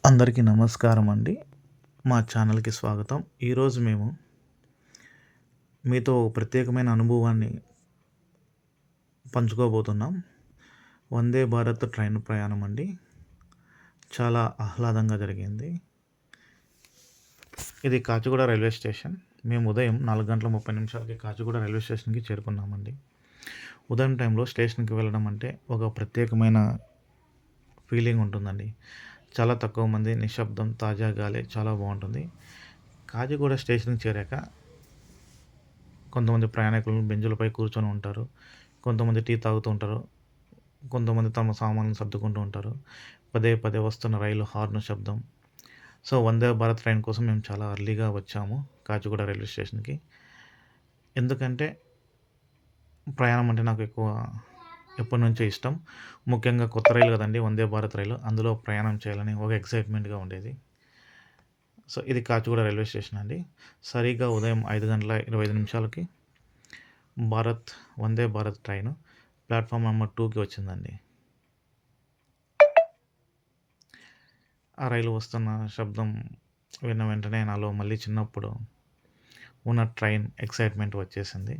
అందరికీ నమస్కారం అండి. మా ఛానల్‌కి స్వాగతం. ఈరోజు మేము మీతో ఒక ప్రత్యేకమైన అనుభవాన్ని పంచుకోబోతున్నాం. వందే భారత్ ట్రైన్ ప్రయాణం అండి. చాలా ఆహ్లాదంగా జరిగింది. ఇది కాచిగూడ రైల్వే స్టేషన్. మేము ఉదయం 4:30 కాచిగూడ రైల్వే స్టేషన్‌కి చేరుకున్నామండి. ఉదయం టైంలో స్టేషన్‌కి వెళ్ళడం అంటే ఒక ప్రత్యేకమైన ఫీలింగ్ ఉంటుందండి. చాలా తక్కువ మంది, నిశ్శబ్దం, తాజా గాలి చాలా బాగుంటుంది. కాచిగూడ స్టేషన్‌కి చేరాక కొంతమంది ప్రయాణికులు బెంచులపై కూర్చొని ఉంటారు. కొంతమంది టీ తాగుతూ ఉంటారు. కొంతమంది తమ సామాన్లు సర్దుకుంటూ ఉంటారు. పదే పదే వస్తున్న రైలు హార్న్ శబ్దం. సో, వందే భారత్ ట్రైన్ కోసం మేము చాలా ఎర్లీగా వచ్చాము కాచిగూడ రైల్వే స్టేషన్‌కి. ఎందుకంటే ప్రయాణం అంటే నాకు ఎప్పటినుంచో ఇష్టం. ముఖ్యంగా కొత్త రైలు కదండీ! వందే భారత్ రైలు. అందులో ప్రయాణం చేయాలని ఒక ఎక్సైట్‌మెంట్‌గా ఉండేది. సో, ఇది కాచిగూడ రైల్వే స్టేషన్ అండి. సరిగ్గా ఉదయం 5:25కి Vande Bharat train platform number 2కి వచ్చిందండి. ఆ రైలు వస్తున్న శబ్దం విన్న వెంటనే నాలో మళ్ళీ చిన్నప్పుడు ఉన్న ట్రైన్ ఎక్సైట్‌మెంట్ వచ్చేసింది.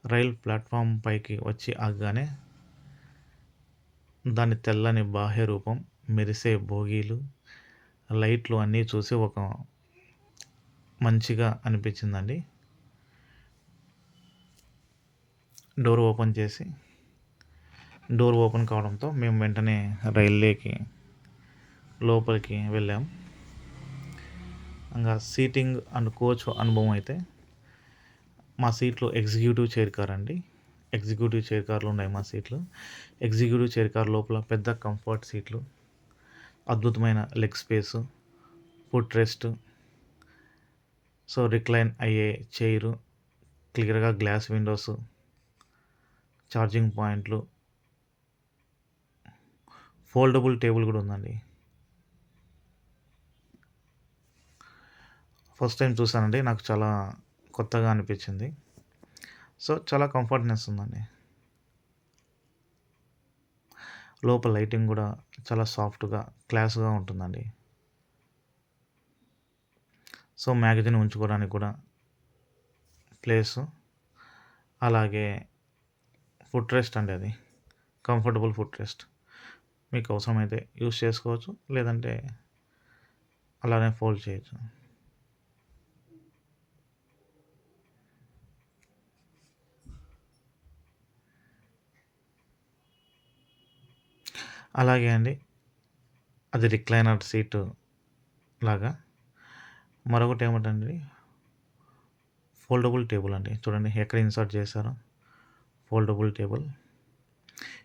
రైలు ప్లాట్‌ఫామ్ పైకి వచ్చి ఆగగానే దాని తెల్లని బాహ్య రూపం, మెరిసే బోగీలు, లైట్లు అన్నీ చూసి ఒక మంచిగా అనిపించిందండి. డోర్ ఓపెన్ కావడంతో మేము వెంటనే రైల్లోకి లోపలికి వెళ్ళాం. ఇంగా సీటింగ్ అండ్ కోచ్ అనుభవం అయితే మా సీట్లు ఎగ్జిక్యూటివ్ చైర్ కార్ అండి. ఎగ్జిక్యూటివ్ చైర్ కార్‌లో ఉన్నాయి మా సీట్లు. ఎగ్జిక్యూటివ్ చైర్ కార్ లోపల పెద్ద కంఫర్ట్ సీట్లు, అద్భుతమైన leg space, foot rest, so recline అయ్యే చైరు, క్లియర్‌గా గ్లాస్ విండోసు, ఛార్జింగ్ పాయింట్లు, ఫోల్డబుల్ టేబుల్ కూడా ఉందండి. ఫస్ట్ టైం చూసానండి. నాకు చాలా కొత్తగా అనిపించింది. సో, చాలా కంఫర్ట్‌నెస్ ఉందండి. లోపల లైటింగ్ కూడా చాలా సాఫ్ట్‌గా, క్లాస్‌గా ఉంటుందండి. సో, మ్యాగజైన్ ఉంచుకోవడానికి కూడా ప్లేసు, అలాగే ఫుట్ రెస్ట్ అండి అది. Comfortable foot rest. మీకు అవసరమైతే యూజ్ చేసుకోవచ్చు. లేదంటే అలానే ఫోల్డ్ చేయొచ్చు. అలాగే అండి, అది రిక్లైనర్ సీటు లాగా. మరొకటి ఏమిటంటే ఫోల్డబుల్ టేబుల్ అండి. చూడండి ఎక్కడ ఇన్సర్ట్ చేశారో ఫోల్డబుల్ టేబుల్.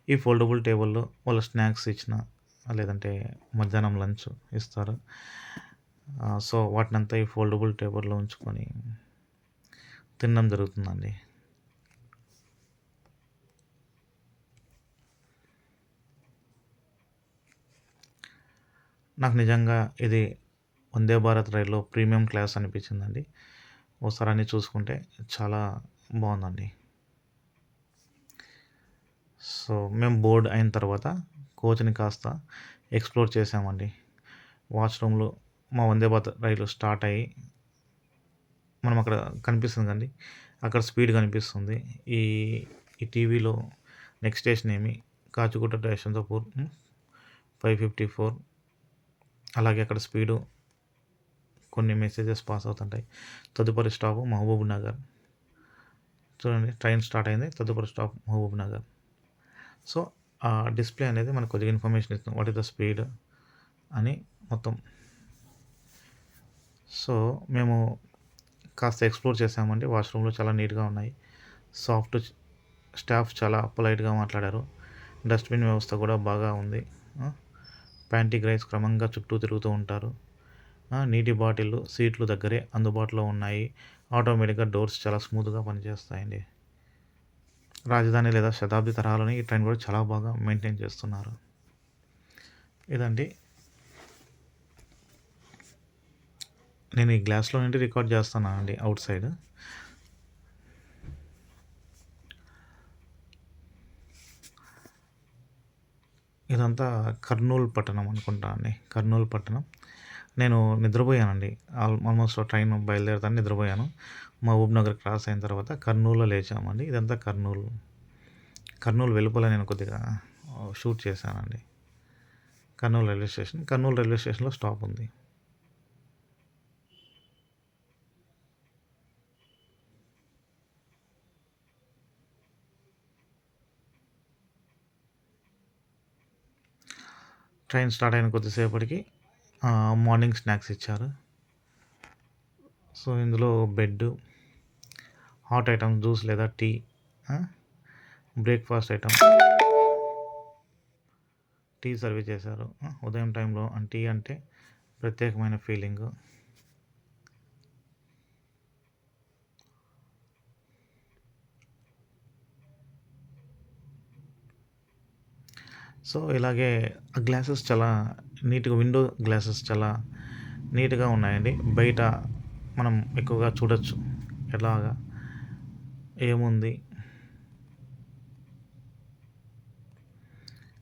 ఈ ఫోల్డబుల్ టేబుల్‌లో వాళ్ళు స్నాక్స్ ఇచ్చినా, లేదంటే మధ్యాహ్నం లంచ్ ఇస్తారు. సో, వాటినంతా ఈ ఫోల్డబుల్ టేబుల్‌లో ఉంచుకొని తినడం జరుగుతుందండి. నాకు నిజంగా ఇది వందే భారత్ రైల్‌లో ప్రీమియం క్లాస్ అనిపించిందండి. ఓసారి అన్నీ చూసుకుంటే చాలా బావుందండి. సో, మేము బోర్డ్ అయిన తర్వాత కోచ్‌ని కాస్త ఎక్స్‌ప్లోర్ చేశామండి. వాష్‌రూమ్‌లు మా వందే భారత్ రైలు స్టార్ట్ అయ్యి మనం అక్కడ కనిపిస్తుంది కదండీ! అక్కడ స్పీడ్ కనిపిస్తుంది. ఈ ఈ టీవీలో next station Kacheguda to Yesvantpur 554. అలాగే అక్కడ స్పీడు కొన్ని మెసేజెస్ పాస్ అవుతుంటాయి. తదుపరి స్టాప్ మహబూబ్ నగర్. చూడండి ట్రైన్ స్టార్ట్ అయింది. తదుపరి స్టాప్ మహబూబ్ నగర్. సో, ఆ డిస్‌ప్లే అనేది మనకు కొద్దిగా ఇన్ఫర్మేషన్ ఇస్తుంది. వాట్ ఈస్ ద స్పీడ్ అని మొత్తం. సో, మేము కాస్త ఎక్స్‌ప్లోర్ చేశామండి. వాష్‌రూమ్‌లు చాలా నీట్‌గా ఉన్నాయి. సాఫ్ట్ స్టాఫ్ చాలా పొలైట్‌గా మాట్లాడారు. డస్ట్‌బిన్ వ్యవస్థ కూడా బాగా ఉంది. ప్యాంటీ గైస్ క్రమంగా చుట్టూ తిరుగుతూ ఉంటారు. నీటి బాటిల్లు సీట్లు దగ్గరే అందుబాటులో ఉన్నాయి. ఆటోమేటిక్‌గా డోర్స్ చాలా స్మూత్‌గా పనిచేస్తాయండి. రాజధాని లేదా శతాబ్ది తరహాలోనే ఈ ట్రైన్ కూడా చాలా బాగా మెయింటైన్ చేస్తున్నారు. ఇదండి. నేను ఈ గ్లాస్‌లో నుండి రికార్డ్ చేస్తున్నానండి ఔట్ సైడ్. ఇదంతా అదంతా కర్నూలు పట్టణం అనుకుంటా అండి. కర్నూలు పట్టణం. నేను నిద్రపోయానండి. ఆల్మోస్ట్ ట్రైన్ బయలుదేరుతాను నిద్రపోయాను. మహబూబ్‌నగర్ క్రాస్ అయిన తర్వాత కర్నూల్‌లో లేచామండి. ఇదంతా కర్నూలు. కర్నూలు వెలుపల నేను కొద్దిగా షూట్ చేశానండి. Kurnool railway station. Kurnool railway స్టేషన్‌లో స్టాప్ ఉంది. ట్రైన్ స్టార్ట్ అయిన కొద్దిసేపటికి మార్నింగ్ స్నాక్స్ ఇచ్చారు. సో, ఇందులో బెడ్డు, హాట్ ఐటమ్స్ జ్యూస్ లేదా tea, breakfast item tea serve చేశారు. ఉదయం టైంలో టీ అంటే ప్రత్యేకమైన ఫీలింగు. సో, ఇలాగే ఆ గ్లాసెస్ చాలా నీట్‌గా విండో గ్లాసెస్ చాలా నీట్‌గా ఉన్నాయండి. బయట మనం ఎక్కువగా చూడొచ్చు. ఎలాగా ఏముంది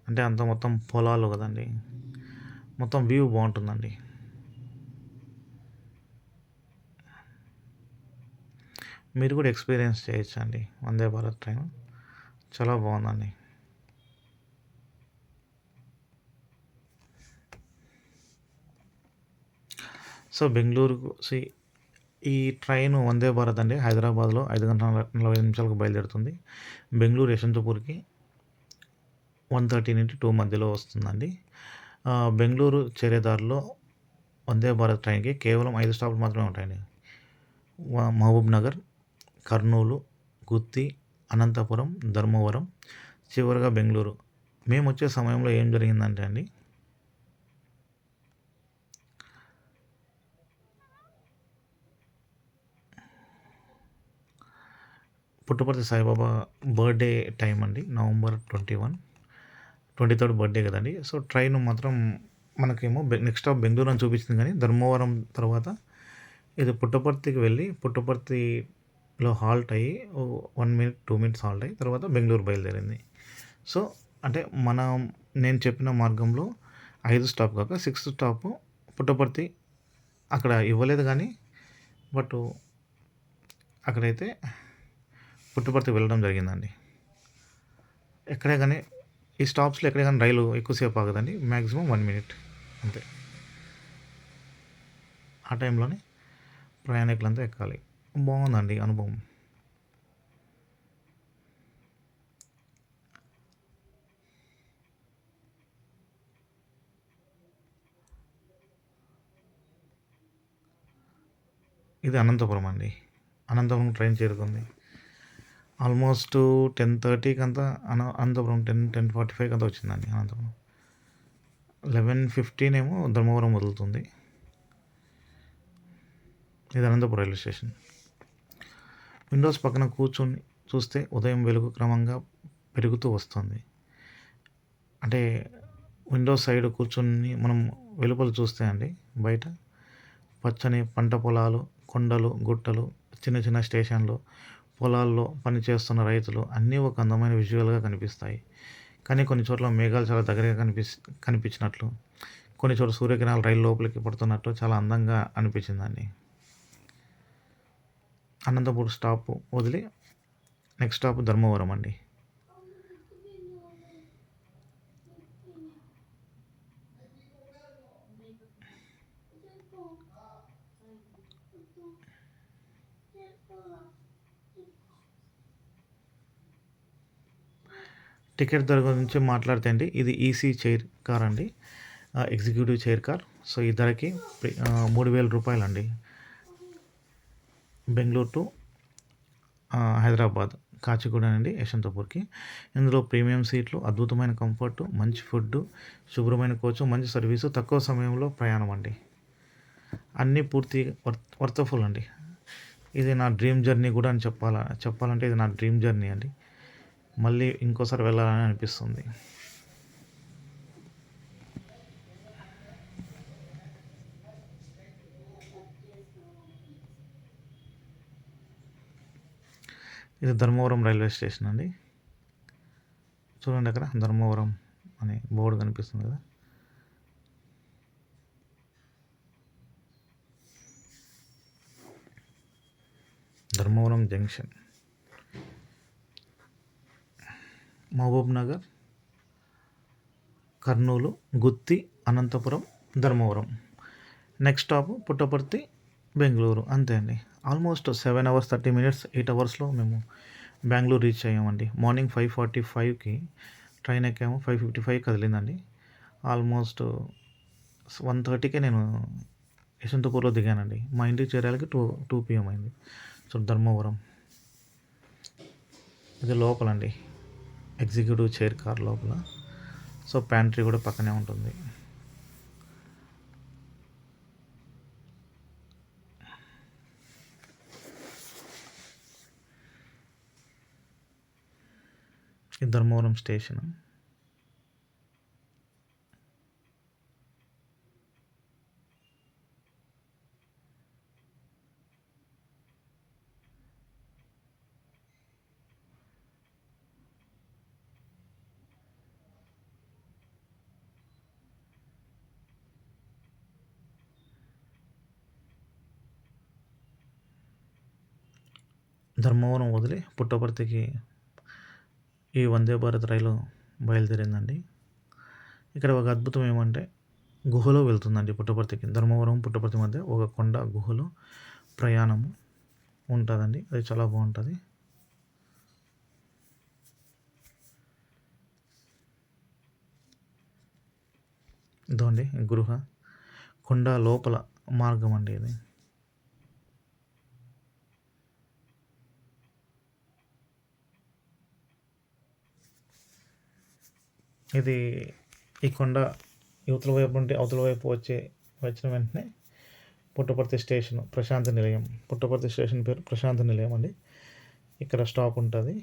అంటే అంత మొత్తం పొలాలు కదండీ. మొత్తం వ్యూ బావుంటుందండి. మీరు కూడా ఎక్స్‌పీరియన్స్ చేయొచ్చండి వందే భారత్ ట్రైన్. చాలా బావుందండి. సో, బెంగుళూరుకు ఈ ట్రైను వందే భారత్ అండి హైదరాబాద్‌లో 5 గంటల 45 నిమిషాలకు బయలుదేరుతుంది. బెంగుళూరు యశ్వంతపూర్‌కి 1:30-2 మధ్యలో వస్తుందండి. బెంగుళూరు చేరే దారిలో వందే భారత్ ట్రైన్‌కి కేవలం 5 స్టాపులు మాత్రమే ఉంటాయండి. మహబూబ్‌నగర్, కర్నూలు, గుత్తి, అనంతపురం, ధర్మవరం, చివరగా బెంగుళూరు. మేమొచ్చే సమయంలో ఏం జరిగిందంటే అండి, పుట్టపర్తి సాయిబాబా బర్త్‌డే టైం అండి. నవంబర్ 21, 23 బర్త్‌డే కదండీ. సో, ట్రైన్ మాత్రం మనకేమో నెక్స్ట్ స్టాప్ బెంగుళూరు అని చూపించింది కానీ, ధర్మవరం తర్వాత ఇది పుట్టపర్తికి వెళ్ళి, పుట్టపర్తిలో హాల్ట్ అయ్యి 1 మినిట్, 2 మినిట్స్ హాల్ట్ అయ్యి తర్వాత బెంగుళూరు బయలుదేరింది. సో, అంటే నేను చెప్పిన మార్గంలో 5 స్టాప్ కాక 6థ్ స్టాపు పుట్టపర్తి. అక్కడ ఇవ్వలేదు కానీ, బట్ అక్కడైతే పుట్టపర్తికి వెళ్ళడం జరిగిందండి. ఎక్కడే గానీ ఈ స్టాప్స్‌లో ఎక్కడే గానీ రైలు ఎక్కువసేపు ఆగదండి. మాక్సిమం 1 మినిట్ అంతే. ఆ టైంలోనే ప్రయాణికులంతా ఎక్కాలి. బావుందండి అనుభవం. ఇది అనంతపురం అండి. అనంతపురం ట్రైన్ చేరుకుంది. ఆల్మోస్ట్ 10:30కి అంతా అనంతపురం 10:45కి అంతా వచ్చిందండి అనంతపురం. 11:15 ఏమో ధర్మవరం వదులుతుంది. ఇది అనంతపురం రైల్వే స్టేషన్. విండోస్ పక్కన కూర్చొని చూస్తే ఉదయం వెలుగు క్రమంగా పెరుగుతూ వస్తుంది. అంటే విండోస్ సైడ్ కూర్చొని మనం వెలుపల చూస్తే అండి బయట పచ్చని పంట పొలాలు, కొండలు, గుట్టలు, చిన్న చిన్న స్టేషన్లు, పొలాల్లో పనిచేస్తున్న రైతులు అన్నీ ఒక అందమైన విజువల్‌గా కనిపిస్తాయి. కానీ కొన్ని చోట్ల మేఘాలు చాలా దగ్గరగా కనిపించినట్లు, కొన్ని చోట్ల సూర్యకిరణాలు రైలు లోపలికి పడుతున్నట్లు చాలా అందంగా అనిపించిందండి. అనంతపూర్ స్టాపు వదిలి నెక్స్ట్ స్టాప్ ధర్మవరం అండి. టికెట్ ధర గురించి మాట్లాడితే అండి ఇది ఈసీ చైర్ కార్ అండి. Executive chair car. సో, ఈ ధరకి రూ. 3,000 అండి. బెంగుళూరు టు హైదరాబాద్, కాచిగూడ నుండి యశ్వంతపూర్‌కి. ఇందులో ప్రీమియం సీట్లు, అద్భుతమైన కంఫర్టు, మంచి ఫుడ్డు, శుభ్రమైన కోచ్, మంచి సర్వీసు, తక్కువ సమయంలో ప్రయాణం అండి. అన్నీ పూర్తి వర్త్‌ఫుల్ అండి. ఇది నా డ్రీమ్ జర్నీ కూడా అని చెప్పాలంటే ఇది నా డ్రీమ్ జర్నీ అండి. మళ్ళీ ఇంకోసారి వెళ్ళాలని అనిపిస్తుంది. ఇది ధర్మవరం రైల్వే స్టేషన్ అండి. చూడండి అక్కడ ధర్మవరం అని బోర్డు కనిపిస్తుంది కదా. Dharmavaram junction, Mahabub Nagar, Kurnool, Gooty, Anantapur, Dharmavaram. Next stop Puttaparthi, Bengaluru. అంతే అండి. ఆల్మోస్ట్ 7 hours 30 minutes 8 hours మేము బెంగళూరు రీచ్ అయ్యామండి. మార్నింగ్ 5:45కి ట్రైన్ ఎక్కాము. 5:55 కదిలిందండి. ఆల్మోస్ట్ 1:30కే నేను యశ్వంతపూర్లో దిగానండి. మా ఇంటికి చేరాలకి 2 PM అయింది. సో ధర్మవరం ఇది లోపలండి, ఎగ్జిక్యూటివ్ చైర్ కార్ లోపల. సో ప్యాంట్రీ కూడా పక్కనే ఉంటుంది. ఈ ధర్మవరం స్టేషన్. ధర్మవరం వదిలి పుట్టపర్తికి ఈ వందే భారత్ రైలు బయలుదేరిందండి. ఇక్కడ ఒక అద్భుతం ఏమంటే గుహలో వెళ్తుందండి పుట్టపర్తికి. ధర్మవరం పుట్టపర్తి మధ్య ఒక కొండ గుహలో ప్రయాణము ఉంటుందండి. అది చాలా బాగుంటుంది. ఇదండి గృహ, కొండ లోపల మార్గం అండి ఇది. ఇది ఈ కొండ యువతల వైపు నుండి అవతల వైపు వచ్చిన వెంటనే పుట్టపర్తి స్టేషన్, ప్రశాంత నిలయం. పుట్టపర్తి స్టేషన్ పేరు ప్రశాంత నిలయం అండి. ఇక్కడ స్టాప్ ఉంటుంది.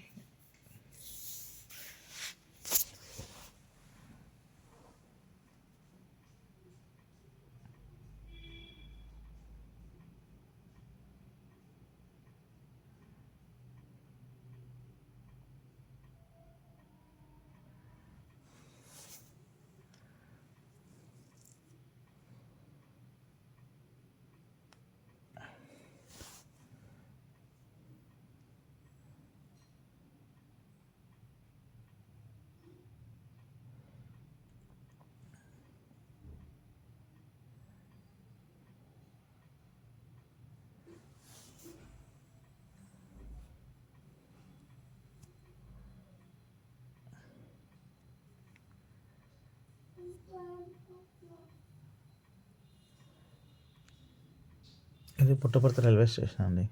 ఇది పుట్టపర్తి రైల్వే స్టేషన్ అండి.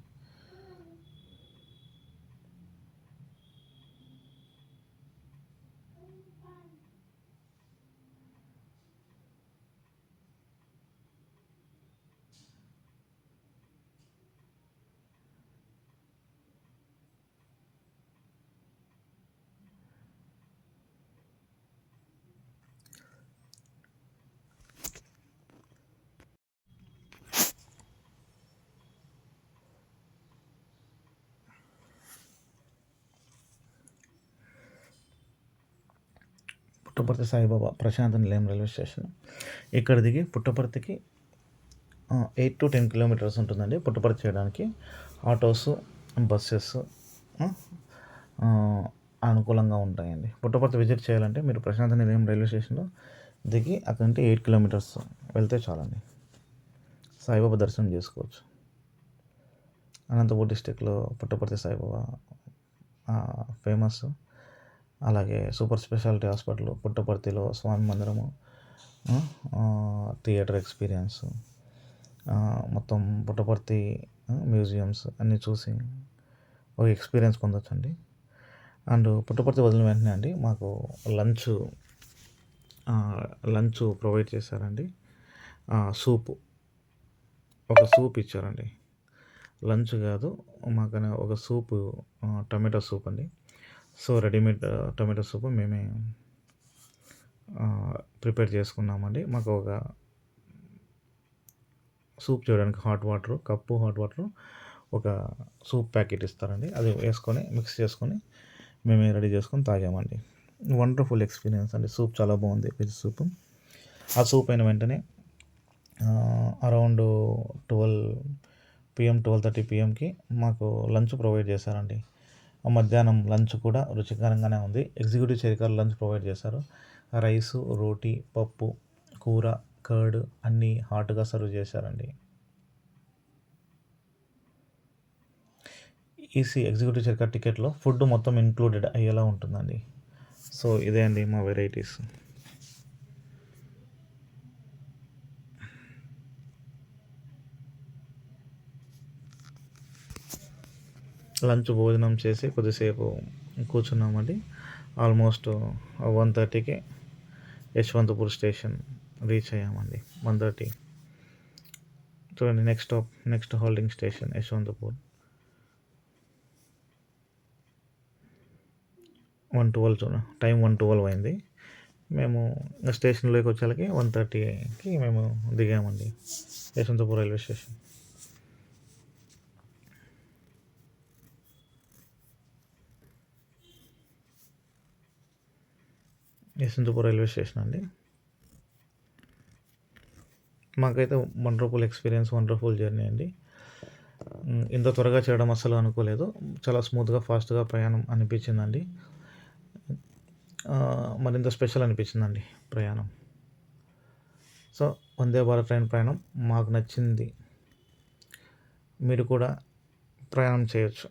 పుట్టపర్తి సాయిబాబా ప్రశాంత నిలయం రైల్వే స్టేషన్. ఇక్కడ దిగి పుట్టపర్తికి 8 to 10 kilometers ఉంటుందండి. పుట్టపర్తి చేయడానికి ఆటోస్, బస్సెస్ అనుకూలంగా ఉంటాయండి. పుట్టపర్తి విజిట్ చేయాలంటే మీరు ప్రశాంత నిలయం రైల్వే స్టేషన్లో దిగి అక్కడి నుండి 8 kilometers వెళ్తే చాలండి. సాయిబాబా దర్శనం చేసుకోవచ్చు. అనంతపూర్ డిస్టిక్లో పుట్టపర్తి సాయిబాబా ఫేమస్. అలాగే సూపర్ స్పెషాలిటీ హాస్పిటల్ పుట్టపర్తిలో, స్వామి మందిరము, థియేటర్ ఎక్స్పీరియన్స్, మొత్తం పుట్టపర్తి మ్యూజియంస్ అన్నీ చూసి ఒక ఎక్స్పీరియన్స్ పొందొచ్చండి. అండ్ పుట్టపర్తి వదిలిన వెంటనే అండి మాకు లంచ్ ప్రొవైడ్ చేశారండి. సూప్, ఒక సూప్ ఇచ్చారండి. లంచ్ కాదు, మాకు ఒక సూప్, టమాటో సూప్ అండి. సో రెడీమేడ్ టమాటో సూప్ మేమే ప్రిపేర్ చేసుకున్నామండి. మాకు ఒక సూప్ చేయడానికి కప్పు హాట్ వాటర్, ఒక సూప్ ప్యాకెట్ ఇస్తారండి. అది వేసుకొని మిక్స్ చేసుకొని మేమే రెడీ చేసుకొని తాగామండి. వండర్ఫుల్ ఎక్స్పీరియన్స్ అండి. సూప్ చాలా బాగుంది, వెజ్ సూప్. ఆ సూప్ అయిన వెంటనే అరౌండ్ 12 PM, 12:30 PMకి మాకు లంచ్ ప్రొవైడ్ చేశారండి. మధ్యాహ్నం లంచ్ కూడా రుచికరంగానే ఉంది. ఎగ్జిక్యూటివ్ చైర్ లంచ్ ప్రొవైడ్ చేశారు. రైసు, రోటీ, పప్పు, కూర, కర్డ్ అన్నీ హాట్గా సర్వ్ చేశారండి. ఈసీ ఎగ్జిక్యూటివ్ చైర్ టికెట్లో ఫుడ్ మొత్తం ఇంక్లూడెడ్ అయ్యేలా ఉంటుందండి. సో ఇదే అండి మా వెరైటీస్. లంచ్ భోజనం చేసి కొద్దిసేపు కూర్చున్నామండి. ఆల్మోస్ట్ 1:30కి యశ్వంతపూర్ స్టేషన్ రీచ్ అయ్యామండి. 1:30 చూడండి. Next holding station Yesvantpur. 1:12 చూడ టైం 1:12 అయింది. మేము స్టేషన్లోకి వచ్చేసరికి 1:30కి మేము దిగామండి Yeshwantpur railway station. Yeshwantpur railway station అండి. మాకైతే వండర్ఫుల్ ఎక్స్పీరియన్స్, వండర్ఫుల్ జర్నీ అండి. ఇంత త్వరగా చేయడం అస్సలు అనుకోలేదు. చాలా స్మూత్గా, ఫాస్ట్గా ప్రయాణం అనిపించిందండి. మరింత స్పెషల్ అనిపించిందండి ప్రయాణం. సో వందే భారత్ ట్రైన్ ప్రయాణం మాకు నచ్చింది. మీరు కూడా ప్రయాణం చేయొచ్చు.